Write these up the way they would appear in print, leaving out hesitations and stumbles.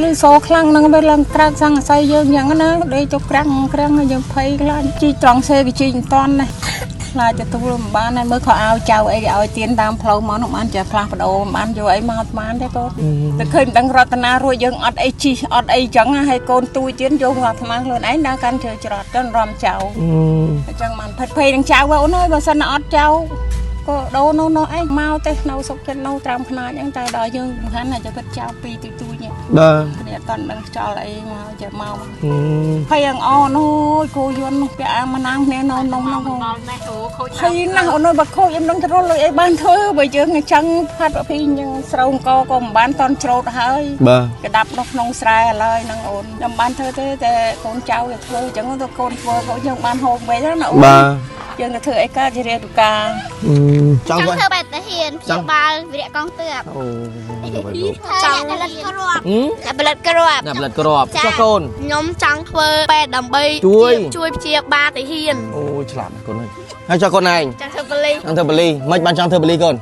lưới số khăn năng bên lần trăng sang say dương những nó đây cho krang dương phay lan chi tròn xe bị chi toàn này là cho tôi bán này mới khó ao chào ấy ao tiền đam phâu món nó ăn chả khăn đồ ăn vô ấy mà ăn đấy cô từ khi đang rotana rồi dương ọt ấy chi ọt ấy chẳng hay con tôi chiến vô ngọt mang luôn ấy đang can chơi trọt trên rom chào chẳng màn phật phay đang chào vào nơi mà sao nó ọt chào có đâu nó ấy mau tê nấu sốc trên nấu tràm khna những tay đòi dương hắn là cho cái chào pi tụi tôi nhỉ để toàn đang cho lại mà cho mau hay ăn o nó cô yuan cái ăn mà ăn nè nó hay nào nó bật khô em đang throw lại ban thôi bây giờ ngày trăng phát phi nhưng sau có bán toàn trâu hơi cái đập nó nông sài lời năng ổn làm ban thôi thế con cháu thì thôi chẳng có con vợ có dương ban hôm vậy đó nó giờ người thưa ấy ca chỉ riêng ca trong thưa bạn đã hiền trong ba việc con tựa trong bật cơ rọp cho con nhóm trắng phơ bè đầm bay chui chia ba tới hiền ôi làm con này hay cho con này trắng thơ bali mấy bạn trắng thơ bali con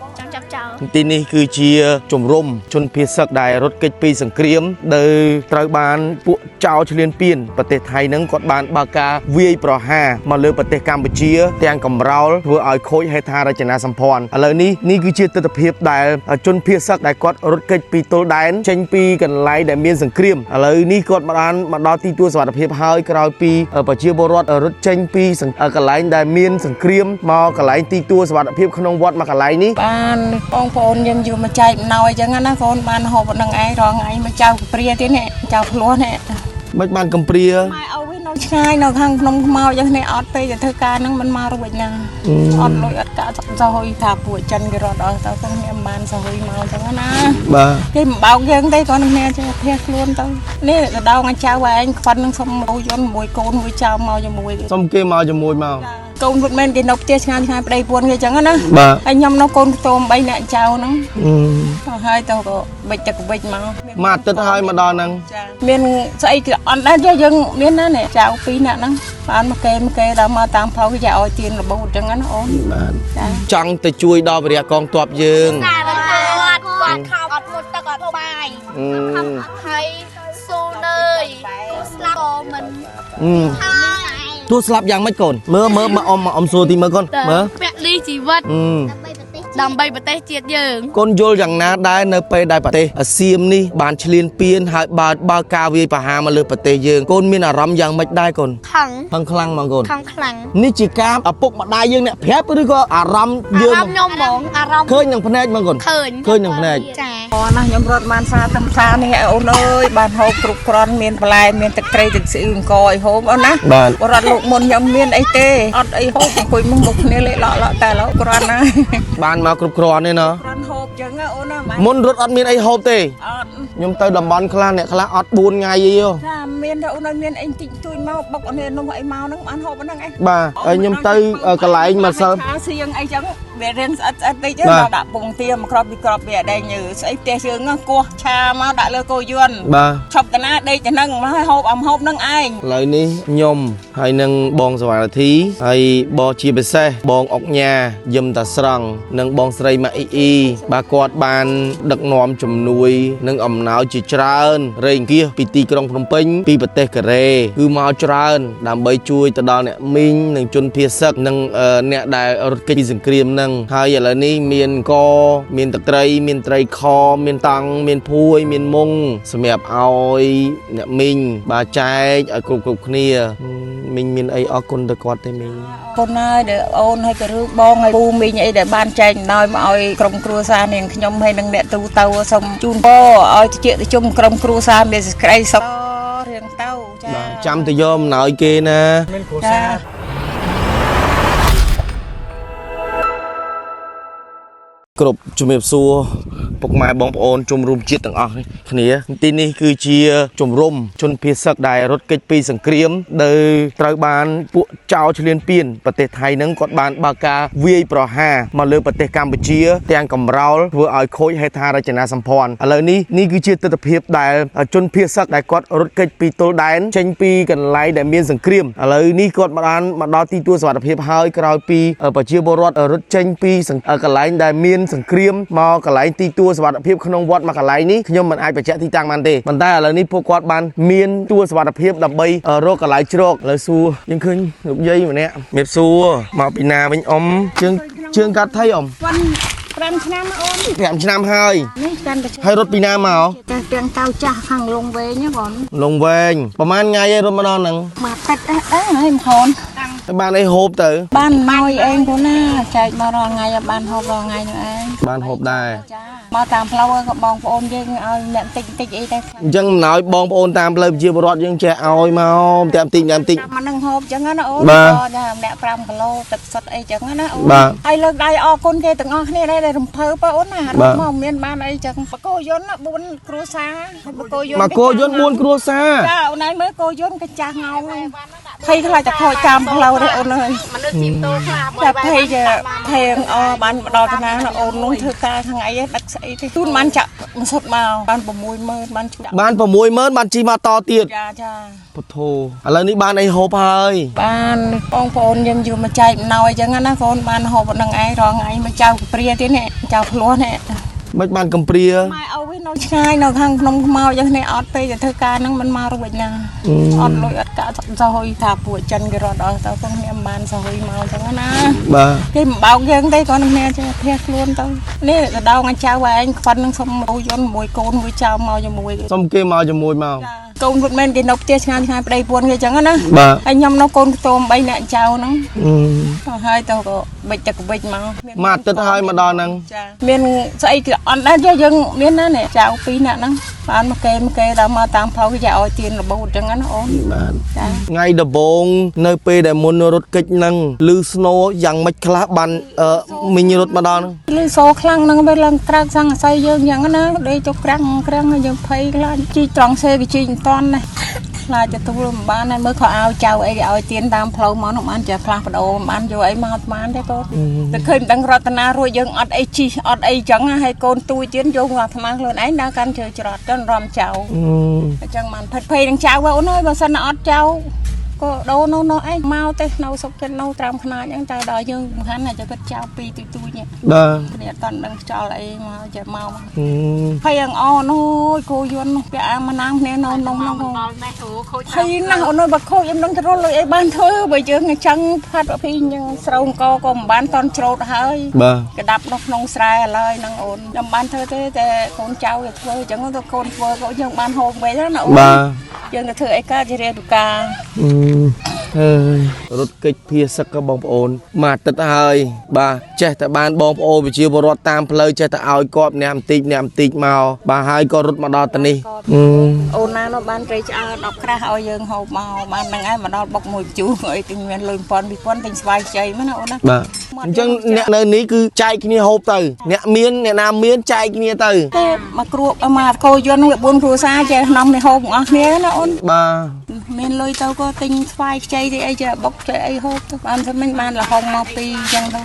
ทีนี้คือเชียจมรมชนเพียสักได้รถเกจปีสังเกรียมโดยตราบานปุเจ้าเฉลียนเปลี่ยนประเทศไทยนั้นกดบานบากาวีปรห้ามาเลยประเทศกัมพูชีแตงกำเราเพื่อเอาโคยให้ทาราชนาสัมพรอะไรนี่คือเชียตะเพียบได้จนเพียสักได้กดรถเกจปีโตได้เชนปีกันไล่ได้เมียนสังเกรียมอะไรนี่กดมาดอที่ตัวสวัสดิเพียบหายกราวปีประเชียบรถรถเชนปีสังกันไล่ได้เมียนสังเกรียมมากันไล่ที่ตัวสวัสดิเพียบขนมวัดมากันไล่นี้บ้านปองพลยังอยู่มาใจหน่อยจังงั้นนะคนบ้านหอบนังไอ้รองไอ้มาเจ้าเปรี้ยที่เนี่ยเจ้าพลัวเนี่ยไม่บ้านกำเปรี้ยไม่เอาไว้น้อยชายน้องข้างนมเมาอย่างนี้อดไปแต่เธอการนั่งมันมาระเบิดยังอดลอยอดกะจะหอยถาปวดจันกระดองแต่ต้องเนี่ยบ้านจะหอยเมาจังงั้นนะที่เบายังได้ก่อนเนี่ยจะเพี้ยล้วนตัวนี่ดาวงั้นเจ้าว่าไอ้ฟันนั่งสมมวยย้อนมวยโกนมวยเจ้าเมาจะมวยสมเกเมาจะมวยเมาโกนรุ่นแม่กินนกเตี้ยงานไปได้ปวนกันจังงั้นนะไอ้ยำนกโกนโตมใบเนี่ยเจ้านั่งให้ตัวก็ใบจักใบเมามาตึ๊ดให้มาดอนนั่งเมียนใส่ก็อันนั้นยังเมียนนั่นเนี่ยเจ้าปีเนี่ยนั่งบ้านมาเกะเรามาตามเขาจะเอาtiềnระบบจังงั้นโอนจังแต่ช่วยดอกเบี้ยกองตัวยืงวันข่าวอัดหมดตะกอดใบให้สู้เลยสลับมันตัวสลับยังไม่ก่อนเมื่อมาอมโซทีเมื่อก่อนเมื่อแปะลีจีวัดดำใบประเทศเจียดยืงคนโยลอย่างนั้นได้เนไปได้ประเทศเซียมนี่บานเฉลียนเปลี่ยนหายบาคาวีปะหามาเลยประเทศยืงคนมีอารมณ์ยังไม่ได้ก่อนคลังมังก่อนคลังนี่จีการปกมาได้ยืงเนี่ยแพ้ไปด้วยก็อารมณ์ยืงยมมองอารมณ์เคยยังพนักมังก่อนเคยยังพนักอ๋อนะยมรถมันซาตำซานี่โอ้เลยบานโฮกรุกรอนเมียนปลายเมียนตะไคร้ตะสีอื่นกอยโฮมเอานะบานรถลูกมนยมเมียนไอเต้อดไอโฮกคุยมึงบุกนี่เลยเลาะแต่แล้วกรอนนะบานมากรุกรอนเนี่ยเนาะมนรถอดเมียนไอโฮเต้ยมเตยดำบอลคลาเนี่ยคลาอดบูนไงยี่ยเมียนเท่านั้นเมียนไอติงตุยเมาบกอันนี้น้องไอเมานั่งอันโฮมันนั่งไอบ่ายมเตยกระไรมาเซอร์เสียงไอจังเบียร์เรนส์อัดไปเจ้าเราดับปุ่งเตียมครอบเบียร์ได้ยืดไอเตะเชืองกัวชามาดับเลือโกยวนชอบกันนะได้จะนั่งมาให้โฮอมโฮนั่งไอเลยนี่ยมให้นั่งบองสวัสดีให้บอชีเบเซ่บองออกยายมตาสรังนั่งบองสไลมาอีบากอดบานดักนอมจุ่มนุยนั่งอมหนาวจีจรานเรียงเกี้ยปีตีกรองพนมเป้งปีประเทศกระเรคือมาจรานดำใบช่วยตะดอนเนี่ยมิงนั่งจนเพียสักนั่งเนี่ยได้รถเกจสังเกตนั่งให้อย่างนี้เมียนกอเมียนตะไคร้เมียนไตรคอเมียนตังเมียนพุยเมียนมงสมัยเอาเนี่ยมิงบาใจกรุบเนี่ยมิงเมียนไอออกคนตะกอดได้มิงคนน่าเดี๋ยวโอนให้กระรึกบองให้ปูมิงไอเดี๋ยวบ้านใจน้อยมาเอากรมครัวซาเนี่ยขยมให้นั่งเด็ดตูเตาสมจูนโป้เอาเจี๊ยจุ่มกรมครัวซาเบียร์ไก่สมเรียงเต้าจำแต่ยอมหน่อยเกนะกรบจุ่มเอฟซัวปกไม้บองโอนจุ่มรุมจิตต่างออกนี่ทีนี้คือเชียจุ่มรุมชนเพียสักได้รถเกจปีสังเกรียมโดยตราบานปุเจ้าเฉลียนเปลี่ยนประเทศไทยนั้นกดบานบากาวีปรห้ามาเลยประเทศกัมพูชีแตงกำเราเพื่อเอาโคยให้ทาราชนาสัมพรอะไรนี่คือเชียตะเพียบได้จนเพียสักได้กดรถเกจปีโตได้เชนปีกันไล่ได้เมียนสังเกรียมอะไรนี่กดมาดอที่ตัวสวัสดิเพียบหายกราวปีประเชียบรถรถเชนปีกันไล่ได้เมียน សង្គ្រាមមកកន្លែងទីទួលសុវត្ថិភាពក្នុងវត្តមកកន្លែងនេះខ្ញុំមិនអាចបញ្ជាក់ទីតាំងបានទេប៉ុន្តែឥឡូវនេះពួកគាត់បានមានទួលសុវត្ថិភាពដើម្បីរកកន្លែងជ្រកឥឡូវសួរយើងឃើញលោកយាយម្នាក់មេបសួរមកពីណាវិញអ៊ំជើងកាត់ថៃអ៊ំ 5 ឆ្នាំអូន 5 ឆ្នាំហើយ នេះកាន់តែ ហើយរត់ពីណាមក តែទាំងតៅចាស់ខាងលងវែងហ្នឹងបង លងវែងប្រហែលថ្ងៃឯងរត់មកដល់ហ្នឹង មកតិចដែរហើយមហន បានអីហូបទៅ បានមកឯងគូណាចែកមករាល់ថ្ងៃបានហូបរាល់ថ្ងៃហ្នឹងឯង បានហូបដែរ ចាមកតាមផ្លូវក៏បងប្អូនយើងឲ្យអ្នកតិចអីដែរ អញ្ចឹងមិនឲ្យបងប្អូនតាមផ្លូវប្រជាពលរដ្ឋយើងចេះឲ្យមកតែបន្តិចតែបន្តិច មកនឹងហូបអញ្ចឹងណាអូន បាទ ចាម្នាក់5គីឡូទឹកសុទ្ធអីអញ្ចឹងណាអូន បាទ ហើយលើកដៃអរគុណគេទាំងអស់គ្នាដែរដែលរំភើបអូនណារ បាទ ត់មកមានបានអីអញ្ចឹងបកគោយន្ត4គ្រួសារហើយបកគោយន្ត មកគោយន្ត4គ្រួសារ ចាអូនឯងមើលគោយន្តក៏ចាស់ងោមភ័យខ្លាចតែខូចតាមផ្លូវដែរអូនអើយ មនុស្សជីមតូខ្លះ តែភ័យជាភ័យអបានមកដល់តាណាអូននោះធ្វើការថ្ងៃអីដឹកស្អីទេទូនបានចាក់មិនសុទ្ធមកបាន60000បានជួយ បាន60000បានជីមកតទៀត ចាចា ពុទ្ធោឥឡូវនេះបានអីហូបហើយ បានបងប្អូនយើងយកមកចែកណោអញ្ចឹងណាកូនបានហូបប៉ុណ្្នឹងឯងរងថ្ងៃមកចៅព្រាទៀតនេះចៅភ្លោះនេះ មិនបានកំព្រា ម៉ែអោវិញនៅឆ្ងាយនៅខាងក្នុងខ្មៅអញ្ចឹងនេះអត់ពេលទៅធ្វើការហ្នឹងមិនមករួចណាអត់លុយអត់កាក់សហុយថាពួកចិនគេរត់អស់ទៅផងខ្ញុំបានសហុយមកអញ្ចឹងណា បាទ គេមិនបោកយើងទេគាត់នឹងចេះភះខ្លួនទៅនេះដដងអាចៅឯងខ្វិននឹងសុំរូយន្តមួយកូនមួយចៅមកជាមួយ សុំគេមកជាមួយមក កូនគាត់មិនគេនៅផ្ទះឆ្ងាយប្តីពួនគេអញ្ចឹងណា បាទ ហើយខ្ញុំនៅកូនខ្ទម3នាក់ចៅហ្នឹង អឺ ទៅហើយទៅក៏បិចទឹកបិចមក មកអាទិត្យហើយមកដល់ហ្នឹង ចាមានស្អីគឺអត់ដែរយើងមានណានេះចៅ2នាក់ហ្នឹងបានមកគេដល់មកតាមផ្លូវគេឲ្យទៀនរបូតអញ្ចឹងណាអូន បាទ ចា ថ្ងៃដំបូងនៅពេលដែលមុនរត់កិច្ចហ្នឹងលឺស្នូយ៉ាងម៉េចខ្លះបានមីងរត់មកដល់ហ្នឹង លឺសូខ្លាំងហ្នឹងវាឡើងក្រើកសង្កស័យយើងយ៉ាងណាដេកចុះក្រាំងហើយយើងភ័យខ្លាចជីត្រង់សេវាជីមិនតាន់ណាខ្លាចទៅទូលមិនបានហើយមើលខោអាវចៅអីគេឲ្យទៀនតាមផ្លូវមកនោះបានចេះផ្លាស់ប្ដូរបានយកអីមកបានទេកូនតែឃើញមិនដឹងរតនារួចយើងអត់អីជីអត់អីចឹងហើយកូនទួយទៀនយកអាត្មាខ្លួនឯងដើរកាន់ជើច្រត់ទៅរំចៅអញ្ចឹងបានភ័យភ័យនឹងចៅអូនអើយបើសិនអត់ចៅក៏ដូរនោះឯងមកទេនៅសុកចិត្តនៅត្រាំខ្នាចហ្នឹងតែដល់យើងសំខាន់តែគាត់ចៅពីទួយនេះ បាទ គ្នាអត់ដឹងខ្យល់អីមកចេះមកហើយអងអនោះគោយន្តនោះវាអាមណាំគ្នានៅនោះនោះហើយណាស់អូនបើខូចខ្ញុំនឹងទៅរលុយអីបានធ្វើបើយើងអញ្ចឹងផាត់ពីអញ្ចឹងស្រោមកក៏មិនបានតន់ច្រូតហើយ បាទ ក្តាប់នោះក្នុងស្រែឥឡូវហ្នឹងអូនខ្ញុំបានធ្វើទេតែកូនចៅវាធ្វើអញ្ចឹងទៅកូនធ្វើក៏យើងបានហូបវិញណាអូន បាទ យើងទៅធ្វើអីកើតជារាជការ ហើយរត់កិច្ចភាសឹកក៏បងប្អូនមកអាទិត្យហើយបាទចេះតែបានបងប្អូនវិជាពលរដ្ឋតាមផ្លូវចេះតែឲ្យគាត់ម្នាក់បន្តិចមកបាទហើយក៏រត់មកដល់ទៅនេះ អូនណានោះបានត្រីឆ្អើ10ក្រាស់ឲ្យយើងហូបមកបានហ្នឹងឯងមកដល់បុកមួយជូរអីទិញមានលុយ1000 2000ទិញស្វាយខ្ចីមកណាអូនណា បាទអញ្ចឹងអ្នកនៅនេះគឺចែកគ្នាហូបទៅអ្នកមានអ្នកណាមានចែកគ្នាទៅ ទេមកគ្រួមកគោយន្តវា4គ្រួសារចេះក្នុងនេះហូបទាំងអស់គ្នាណាអូន បាទ មានលុយទៅក៏ទិញស្វាយខ្ចីទីអីចេះបុកចេះអីហូបទៅបានតែមិញបានលហុងមកពីអញ្ចឹងទៅ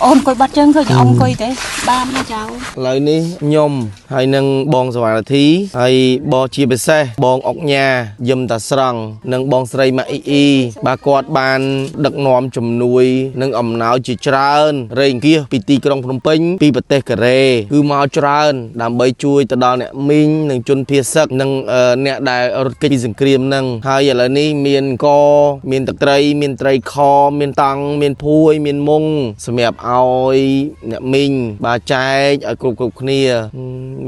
អូនអង្គុយបាត់ជើងឃើញអ៊ំអង្គុយទេបានណាចៅ ឥឡូវនេះខ្ញុំហើយនឹងបងសវណ្ណធីហើយបងជាពិសេសបងអុកញ៉ាយឹមតាស្រង់និងបងស្រីម៉ាក់អ៊ីបាទគាត់បានដឹកនាំជំនួយនិងអំណោយជាច្រើនរែងគៀសពីទីក្រុងភ្នំពេញពីប្រទេសកូរ៉េគឺមកច្រើនដើម្បីជួយទៅដល់អ្នកមីងនិងជនភៀសសឹកនិងអ្នកដែលរត់គេចពីសង្គ្រាមហ្នឹងហើយឥឡូវនេះមានកមានទឹកត្រីមានត្រីខមានតង់មានភួយមានមុងសម្រាប់ឲ្យអ្នកមីងបាទចែកឲ្យគ្រប់គ្នា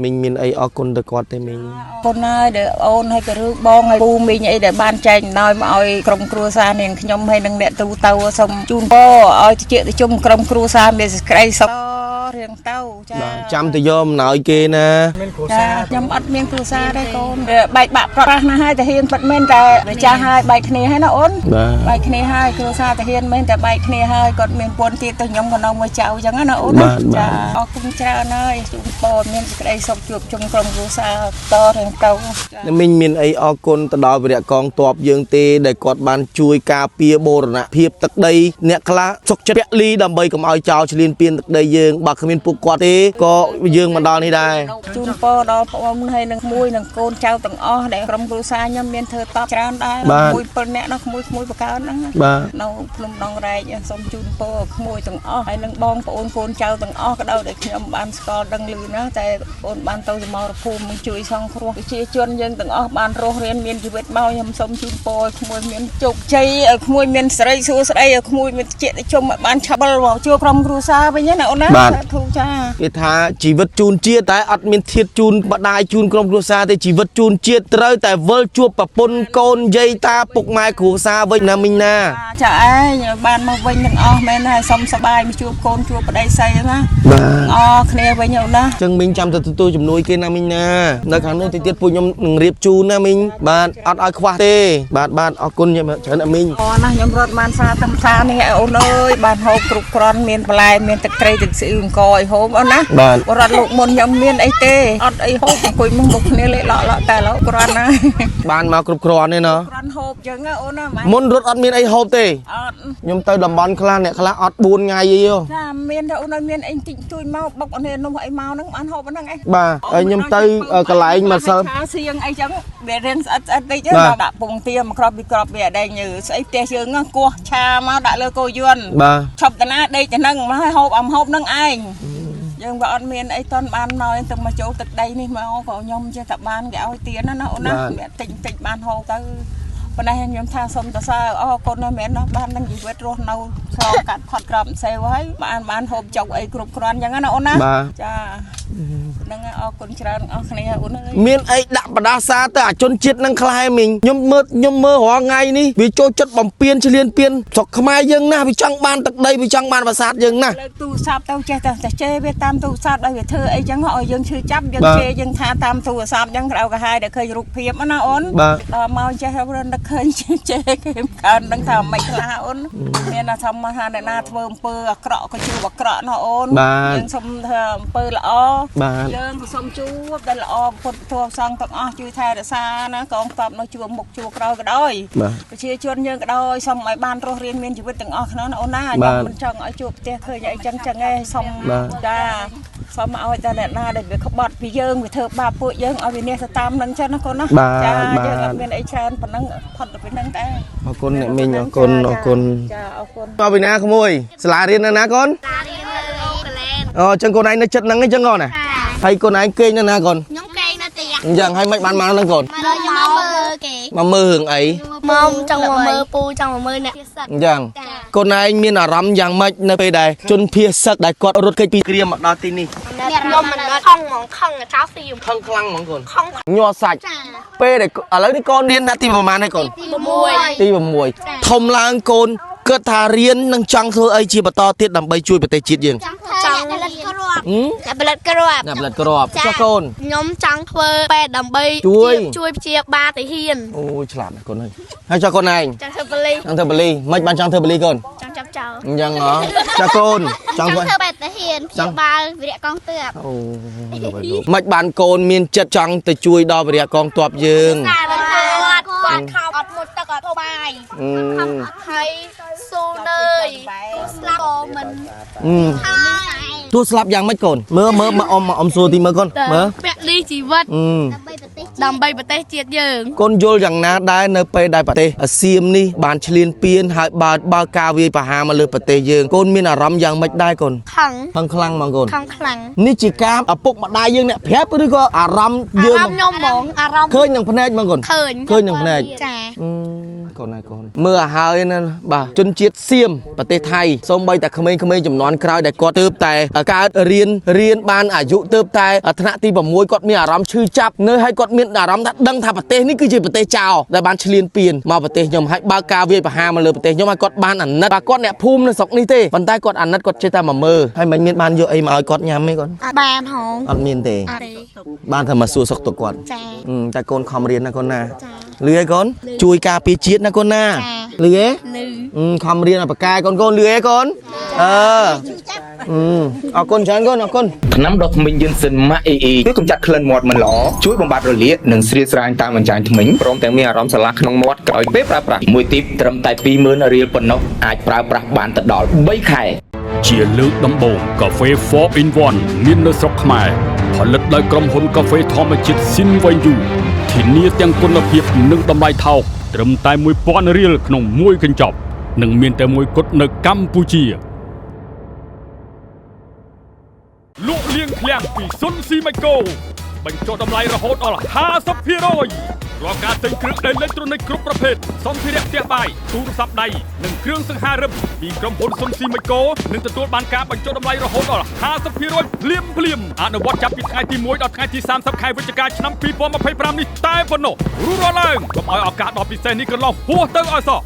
មីងមានអីអរគុណទៅគាត់ទេមីង គុណហើយដែលអូនហើយក៏រឿងបងហើយពូមីងអីដែលបានចែកអំណោយមកឲ្យក្រុមគ្រួសារនាងខ្ញុំហើយនឹងអ្នកទូទៅសូមជូនពរឲ្យតិចទៅជុំក្រុមគ្រួសារមានសេចក្តីសុខរៀងទៅចា បាទចាំទៅយកអំណោយគេណា ចាខ្ញុំអត់មានគ្រួសារទេកូនបែកបាក់ប្រប្រាស់ណាស់ហើយតែហ៊ានប៉ិតមែនតែម្ចាស់ហើយបែកគ្នាហើយណាអូន បាទ បែកគ្នាហើយគ្រួសារតែហ៊ានមែនតែបែកគ្នាហើយគាត់មានពន្ធទៀតទៅខ្ញុំក៏នៅមួយចៅអញ្ចឹងណាអូនចាអរគុណច្រើនហើយជូនពរមានសេចក្តីសុខជួបជុំក្រុមគ្រួសារតរៀងទៅ មីងមានអីអរគុណទៅដល់វីរៈកងទ័ពយើងទេដែលគាត់បានជួយការពារបូរណភាពទឹកដីអ្នកខ្លះសុខចិត្តពលីដើម្បីកុំឲ្យចោលឈ្លានពានទឹកដីយើងបើ គ្មានពួកគាត់ទេក៏យើងមកដល់នេះដែរ ជូនពរដល់បងប្អូនហើយនឹងមួយនឹងកូនចៅទាំងអស់ដែលក្រុមគ្រួសារខ្ញុំមានធ្វើតបច្រើនដែរមួយ7នាក់ដល់ក្មួយបកើហ្នឹងនៅភ្នំដងរែកសូមជូនពរក្មួយទាំងអស់ហើយនឹងបងប្អូនកូនចៅទាំងអស់ក៏ដោយដែលខ្ញុំបានស្គាល់ដឹងឮណាតែបងបានទៅសមរភូមិជួយសង្គ្រោះប្រជាជនយើងទាំងអស់បានរស់រានមានជីវិតមកខ្ញុំសូមជូនពរក្មួយមានជោគជ័យឲ្យក្មួយមានសេរីសួស្តីឲ្យក្មួយមានជាតិជុំឲ្យបានឆាប់មកជួបក្រុមគ្រួសារវិញណាអូនណាធូចា គេថាជីវិតជូនជាតិតែអត់មានធៀបជូនបដាយជូនក្រុមគ្រួសារទេជីវិតជូនជាតិត្រូវតែវិលជួបប្រពន្ធកូនយាយតាពុកម៉ែគ្រួសារវិញណាមីងណាចាឯងបានមកវិញទាំងអស់មែនហើយសុំសប្បាយមកជួបកូនជួបប្តីស្រីណាអរគ្នាវិញអូនណា ចឹងមីងចាំទៅទទួលជំនួយគេណាមីងណានៅខាងនោះទៀតពួកខ្ញុំនឹងរៀបជូនណាមីងបាទអត់ឲ្យខ្វះទេបាទអរគុណច្រើនមីងអូណាខ្ញុំរត់បានសារតាមសារនេះអូនអើយបានហូបគ្រប់គ្រាន់មានបន្លែមានទឹកត្រីទឹកស៊ីអង្គឲ្យហូបអូនណាបរតលោកមុនខ្ញុំមានអីទេអត់អីហូបអង្គុយមុខគ្នាលេឡកតែឡគ្រាន់ណាបានមកគ្រប់គ្រាន់ទេណាគ្រាន់ហូបចឹងអូនណាមុនរត់អត់មានអីហូបទេអត់ខ្ញុំទៅតំបន់ខ្លះអ្នកខ្លះអត់4ថ្ងៃអីយោចាមានតែអូនមានអីតិចជួយមកបុកអូននោះអីមកហ្នឹងបានហូបហ្នឹងអីបាទហើយខ្ញុំទៅកន្លែងម្សិល សៀងអីចឹងវារៀនស្អិតតិចដាក់ពងទាមកក្របពីក្របវាដេញស្អីផ្ទះយើងគោះឆាមកដាក់លើគោយន្តបាទឈប់តាណាដេកទៅហ្នឹងមកឲ្យហូបហូបហ្នឹងឯងយើងក៏អត់មានអីតន់បានមកទៅមកចូលទឹកដីនេះមកក៏ខ្ញុំចេះតែបានគេឲ្យទៀនណាអូនណាតិចបានហូបទៅប៉ុន្តែខ្ញុំថាសុំតសើអរគុណណាស់មែនណាបាននឹងជីវិតរស់នៅឆ្លងកាត់ផុតក្របសេវហើយបានហូបចុកអីគ្រប់គ្រាន់អញ្ចឹងណាអូនណាចាហ្នឹងអរគុណច្រើនអស់គ្នាអូនអើយមានអីដាក់បដាសាទៅអាជនជាតិនឹងខ្លែមីងខ្ញុំមើលរាល់ថ្ងៃនេះវាចូលចិត្តបំពេញឆ្លៀនពៀនស្រុកខ្មែរយើងណាវាចង់បានទឹកដីវាចង់បានប្រាសាទយើងណាលើកទូរស័ព្ទទៅចេះតែជេរវាតាមទូរស័ព្ទឲ្យវាធ្វើអីចឹងឲ្យយើងឈឺចាប់យើងជេរយើងថាតាមទូរស័ព្ទចឹងក្រៅកាហាយដែលឃើញរូបភាពណាអូនដល់មកចេះរនឹកឃើញជេរគេកើនដឹងថាមិនខ្លះអូនមានថាធម្មតាអ្នកណាធ្វើអំពើអាក្រក់ក៏ជួបអាក្រក់ណាអូនយើងសុំធ្វើអំពើល្អយើងក៏សុំជួបតែល្អពុទ្ធធម៌សង្ឃទាំងអស់ជួយថែរក្សាណាកងតបនៅជួបមុខជួបក្រោយក៏ដោយប្រជាជនយើងក៏ដោយសុំឲ្យបានរស់រានមានជីវិតទាំងអស់ហ្នឹងអូនណាខ្ញុំមិនចង់ឲ្យជួបផ្ទះឃើញអីចឹងឯងសុំចាសុំឲ្យតែអ្នកណាដែលវាក្បត់ពីយើងវាធ្វើបាបពួកយើងឲ្យវានេះទៅតាមនឹងចឹងណាកូនណាចាយើងអត់មានអីច្រើនប៉ុណ្ណឹងផុតទៅពីហ្នឹងតែអរគុណអ្នកមីងអរគុណចាអរគុណមកពីណាក្មួយសាលារៀននៅណាកូនសាលារៀននៅអូកលែនអូចឹងកូនឯងនៅចិត្តហ្នឹងអញ្ចឹងកូនណាហើយកូនឯងគេងនៅណាកូនខ្ញុំគេងនៅផ្ទះអញ្ចឹងហើយមិនបានមកហ្នឹងកូនមកមើលគេមកមើលរឿងអីមកចង់មកមើលពូចង់មកមើលអ្នកភៀសសឹកអញ្ចឹងកូនឯងមានអារម្មណ៍យ៉ាងម៉េចនៅពេលដែលជនភៀសសឹកដែលគាត់រត់គេចពីគ្រាមមកដល់ទីនេះខ្ញុំមិនអត់ខំហ្មងខឹងចោលស៊ីខឹងខ្លាំងហ្មងកូនញ័រសាច់ពេលដែលឥឡូវនេះកូនរៀនណាទីប្រហែលហើយកូនទី6ធំឡើងកូនគិតថារៀននឹងចង់ធ្វើអីជាបន្តទៀតដើម្បីជួយប្រទេសជាតិយើងចង់ផលិតគ្រាប់ចុះកូនខ្ញុំចង់ធ្វើពេទ្យដើម្បីជួយព្យាបាលទាហានអូយឆ្លាតណាស់កូនហើយចុះកូនឯងចង់ធ្វើប៉ូលីសមិនបានចង់ធ្វើប៉ូលីសកូនចង់ចាប់ចោលអញ្ចឹងហ៎ចុះកូនចង់ធ្វើពេទ្យទាហានព្យាបាលវីរៈកងទ័ពអូមិនបានកូនមានចិត្តចង់ទៅជួយដល់វីរៈកងទ័ពយើងគាត់ខំអត់មុតទឹកអត់បាយខំហើយស៊ូនើយស្លាប់ក៏មិនទោះស្លាប់យ៉ាងម៉េចកូនមើលមកអ៊ំសួរទីមើលកូនមើលពលីជីវិតដើម្បីប្រទេសជាតិយើងកូនយល់យ៉ាងណាដែរនៅពេលដែលប្រទេសអាស៊ាននេះបានឈ្លានពានហើយបើការវាយប្រហារមកលើប្រទេសយើងកូនមានអារម្មណ៍យ៉ាងម៉េចដែរកូនខឹងខ្លាំងហ្មងកូនខឹងខ្លាំងនេះជាការឪពុកម្ដាយយើងអ្នកប្រាប់ឬក៏អារម្មណ៍យើងខ្ញុំហ្មងអារម្មណ៍ឃើញនឹងភ្នែកហ្មងកូនឃើញនឹងភ្នែកចាកូនមើលឲ្យហើយណាបាទជនជាតិសៀមប្រទេសថៃសូម្បីតែក្មេងៗចំនួនក្រោយដែលគាត់ទើបតែកើតរៀនបានអាយុទើបតែថ្នាក់ទី6គាត់មានអារម្មណ៍ឈឺចាប់នៅហើយគាត់មានអារម្មណ៍ថាដឹងថាប្រទេសនេះគឺជាប្រទេសចោលដែលបានឈ្លានពានមកប្រទេសខ្ញុំហើយបើកការវាយប្រហារមកលើប្រទេសខ្ញុំហើយគាត់បានអាណិតគាត់អ្នកភូមិនៅស្រុកនេះទេប៉ុន្តែគាត់អាណិតគាត់ចេះតែមកមើលហើយមិនមានបានយកអីមកឲ្យគាត់ញ៉ាំទេគាត់បានហងអត់មានទេបានតែមកសួរសុខទុក្ខគាត់តែកូនខំរៀនណាកូនណាលឺហើយកូនជួយការពារជាតិណាកូនណាលឺទេខំរៀនឲ្យបកកាយកូនលឺទេកូនអរគុណច្រើនកូនអរគុណថ្នាំដុសធ្មេញយឺនសិនម៉ាក់អ៊ីជួយកម្ចាត់ក្លិនមាត់មិនល្អជួយបំបត្តិរលាកនិងស្រាលស្រាញតាមអញ្ចាញធ្មេញព្រមទាំងមានអារម្មណ៍ស្រឡះក្នុងមាត់ក្រោយពេលប្រើប្រាស់មួយទីបត្រឹមតែ 20,000 រៀលប៉ុណ្ណោះអាចប្រើប្រាស់បានទៅដល់3ខែ ជាលើកដំបូងកាហ្វេ 4 in 1មាននៅស្រុកខ្មែរផលិតដោយក្រុមហ៊ុនកាហ្វេធម្មជាតិស៊ីនវ៉ៃយូធានាទាំងគុណភាពនិងតម្លៃថោកត្រឹមតែ 1000 រៀលក្នុងមួយកញ្ចប់និងមានតែមួយគត់នៅកម្ពុជាលក់លៀងឃ្លាំងពីសុនស៊ីម៉េកូបញ្ចុះតម្លៃរហូតដល់ 50% រាល់ការទិញគ្រឿងអេឡិចត្រូនិកគ្រប់ប្រភេទសម្ភារៈផ្ទះបាយទូរស័ព្ទដៃនិងគ្រឿងសង្ហារឹមពីក្រុមហ៊ុនសុនស៊ីម៉េកូនឹងទទួលបានការបញ្ចុះតម្លៃរហូតដល់ 50% ភ្លាមអនុវត្តចាប់ពីថ្ងៃទី1ដល់ថ្ងៃទី30ខែវិច្ឆិកាឆ្នាំ2025នេះតែប៉ុណ្ណោះរួចរាល់ឡើងកុំឲ្យឱកាសដ៏ពិសេសនេះកន្លងហួសទៅឲ្យសោះ